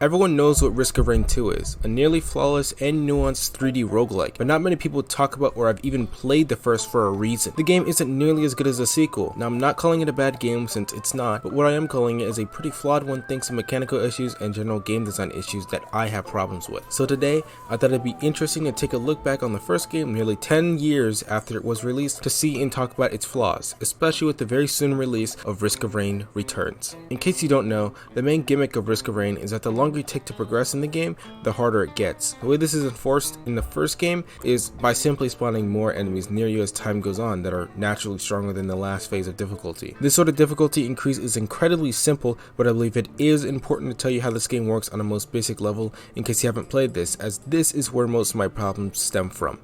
Everyone knows what Risk of Rain 2 is, a nearly flawless and nuanced 3D roguelike, but not many people talk about or have even played the first for a reason. The game isn't nearly as good as the sequel. Now, I'm not calling it a bad game since it's not, but what I am calling it is a pretty flawed one thanks to mechanical issues and general game design issues that I have problems with. So today, I thought it'd be interesting to take a look back on the first game nearly 10 years after it was released to see and talk about its flaws, especially with the very soon release of Risk of Rain Returns. In case you don't know, the main gimmick of Risk of Rain is that the longer you take to progress in the game, the harder it gets. The way this is enforced in the first game is by simply spawning more enemies near you as time goes on that are naturally stronger than the last phase of difficulty. This sort of difficulty increase is incredibly simple, but I believe it is important to tell you how this game works on a most basic level in case you haven't played this, as this is where most of my problems stem from.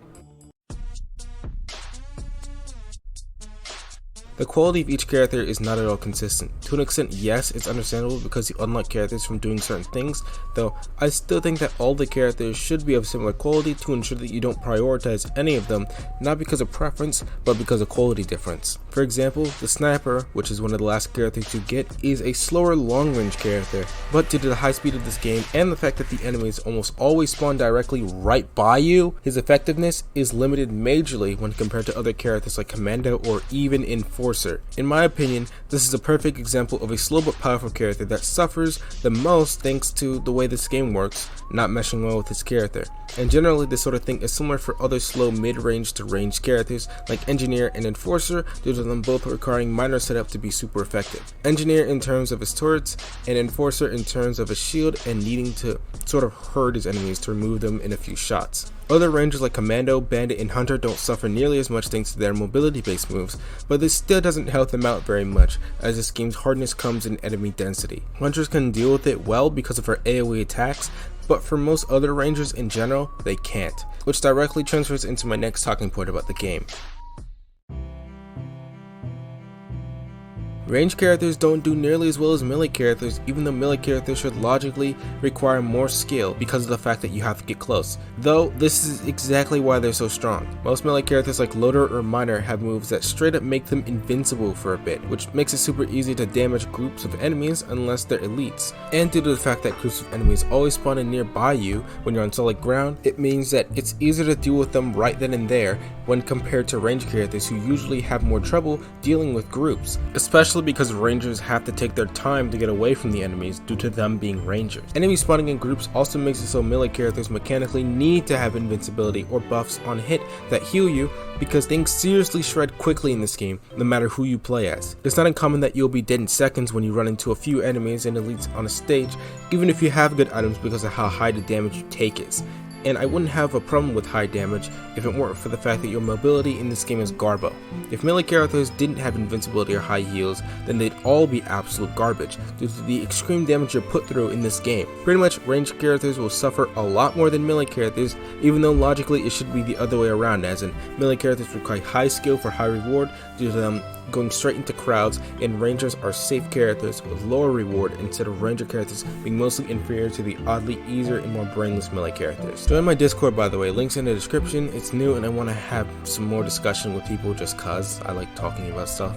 The quality of each character is not at all consistent. To an extent, yes, it's understandable because you unlock characters from doing certain things, though I still think that all the characters should be of similar quality to ensure that you don't prioritize any of them, not because of preference, but because of quality difference. For example, the sniper, which is one of the last characters you get, is a slower long-range character, but due to the high speed of this game and the fact that the enemies almost always spawn directly right by you, his effectiveness is limited majorly when compared to other characters like Commando or even Enforcer. In my opinion, this is a perfect example of a slow but powerful character that suffers the most thanks to the way this game works, not meshing well with his character. And generally, this sort of thing is similar for other slow mid-range to range characters like Engineer and Enforcer, due to them both requiring minor setup to be super effective. Engineer in terms of his turrets, and Enforcer in terms of his shield and needing to sort of herd his enemies to remove them in a few shots. Other rangers like Commando, Bandit, and Hunter don't suffer nearly as much thanks to their mobility-based moves, but this still doesn't help them out very much, as this game's hardness comes in enemy density. Hunters can deal with it well because of her AoE attacks, but for most other rangers in general, they can't, which directly transfers into my next talking point about the game. Range characters don't do nearly as well as melee characters, even though melee characters should logically require more skill because of the fact that you have to get close. Though, this is exactly why they're so strong. Most melee characters like Loader or Miner have moves that straight up make them invincible for a bit, which makes it super easy to damage groups of enemies unless they're elites. And due to the fact that groups of enemies always spawn in nearby you when you're on solid ground, it means that it's easier to deal with them right then and there when compared to range characters who usually have more trouble dealing with groups, especially because rangers have to take their time to get away from the enemies due to them being rangers. Enemy spawning in groups also makes it so melee characters mechanically need to have invincibility or buffs on hit that heal you, because things seriously shred quickly in this game no matter who you play as. It's not uncommon that you'll be dead in seconds when you run into a few enemies and elites on a stage, even if you have good items because of how high the damage you take is. And I wouldn't have a problem with high damage if it weren't for the fact that your mobility in this game is garbo. If melee characters didn't have invincibility or high heals, then they'd all be absolute garbage due to the extreme damage you're put through in this game. Pretty much, ranged characters will suffer a lot more than melee characters, even though logically it should be the other way around, as in melee characters require high skill for high reward due to them going straight into crowds, and rangers are safe characters with lower reward instead of ranger characters being mostly inferior to the oddly easier and more brainless melee characters. Join my Discord, by the way, links in the description. It's new and I want to have some more discussion with people just cause I like talking about stuff.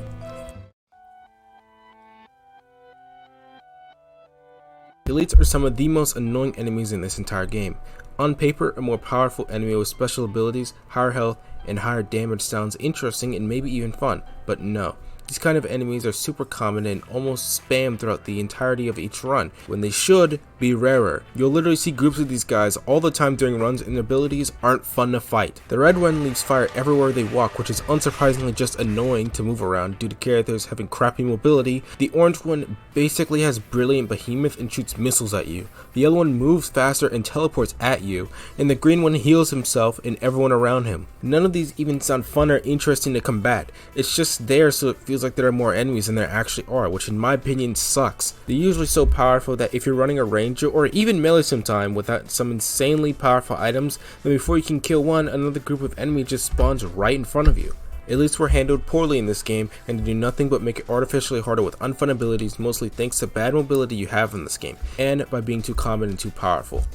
Elites are some of the most annoying enemies in this entire game. On paper, a more powerful enemy with special abilities, higher health, and higher damage sounds interesting and maybe even fun, but no. These kind of enemies are super common and almost spam throughout the entirety of each run, when they should be rarer. You'll literally see groups of these guys all the time during runs, and their abilities aren't fun to fight. The red one leaves fire everywhere they walk, which is unsurprisingly just annoying to move around due to characters having crappy mobility. The orange one basically has brilliant behemoth and shoots missiles at you. The yellow one moves faster and teleports at you, and the green one heals himself and everyone around him. None of these even sound fun or interesting to combat. It's just there so it feels like there are more enemies than there actually are, which in my opinion sucks. They're usually so powerful that if you're running a ranger or even melee sometime without some insanely powerful items, then before you can kill one, another group of enemies just spawns right in front of you. Elites were handled poorly in this game and do nothing but make it artificially harder with unfun abilities, mostly thanks to bad mobility you have in this game, and by being too common and too powerful.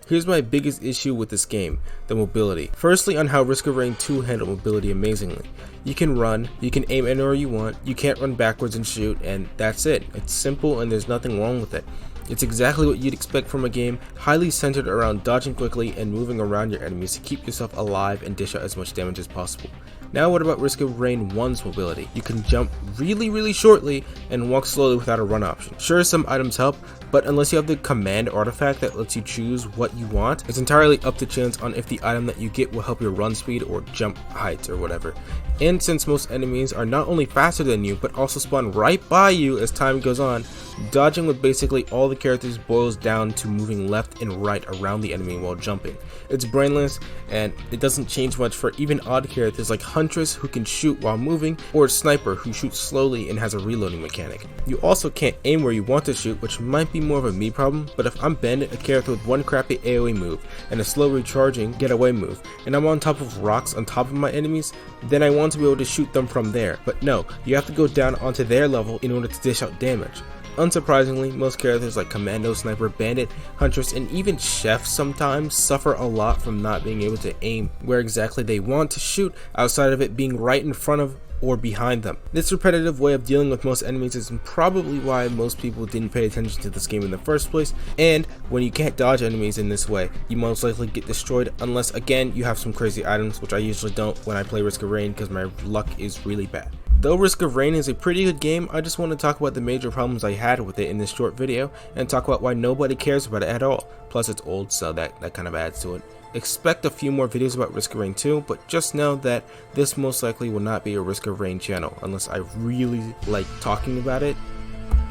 Here's my biggest issue with this game, the mobility. Firstly, on how Risk of Rain 2 handled mobility amazingly. You can run, you can aim anywhere you want, you can't run backwards and shoot, and that's it. It's simple and there's nothing wrong with it. It's exactly what you'd expect from a game, highly centered around dodging quickly and moving around your enemies to keep yourself alive and dish out as much damage as possible. Now what about Risk of Rain 1's mobility? You can jump really shortly and walk slowly without a run option. Sure, some items help, but unless you have the command artifact that lets you choose what you want, it's entirely up to chance on if the item that you get will help your run speed or jump heights or whatever. And since most enemies are not only faster than you, but also spawn right by you as time goes on, dodging with basically all the characters boils down to moving left and right around the enemy while jumping. It's brainless, and it doesn't change much for even odd characters like Huntress, who can shoot while moving, or Sniper, who shoots slowly and has a reloading mechanic. You also can't aim where you want to shoot, which might be more of a me problem, but if I'm Bandit, a character with one crappy AoE move and a slow recharging getaway move, and I'm on top of rocks on top of my enemies, then I want to be able to shoot them from there. But no, you have to go down onto their level in order to dish out damage. Unsurprisingly, most characters like Commando, Sniper, Bandit, Huntress, and even Chef sometimes suffer a lot from not being able to aim where exactly they want to shoot outside of it being right in front of or behind them. This repetitive way of dealing with most enemies is probably why most people didn't pay attention to this game in the first place, and when you can't dodge enemies in this way, you most likely get destroyed unless again you have some crazy items, which I usually don't when I play Risk of Rain because my luck is really bad. Though Risk of Rain is a pretty good game, I just want to talk about the major problems I had with it in this short video and talk about why nobody cares about it at all. Plus it's old, so that kind of adds to it. Expect a few more videos about Risk of Rain 2, but just know that this most likely will not be a Risk of Rain channel unless I really like talking about it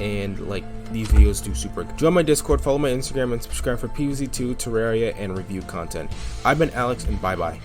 and like these videos do super good. Join my Discord, follow my Instagram, and subscribe for PvZ2, Terraria, and review content. I've been Alex, and bye bye.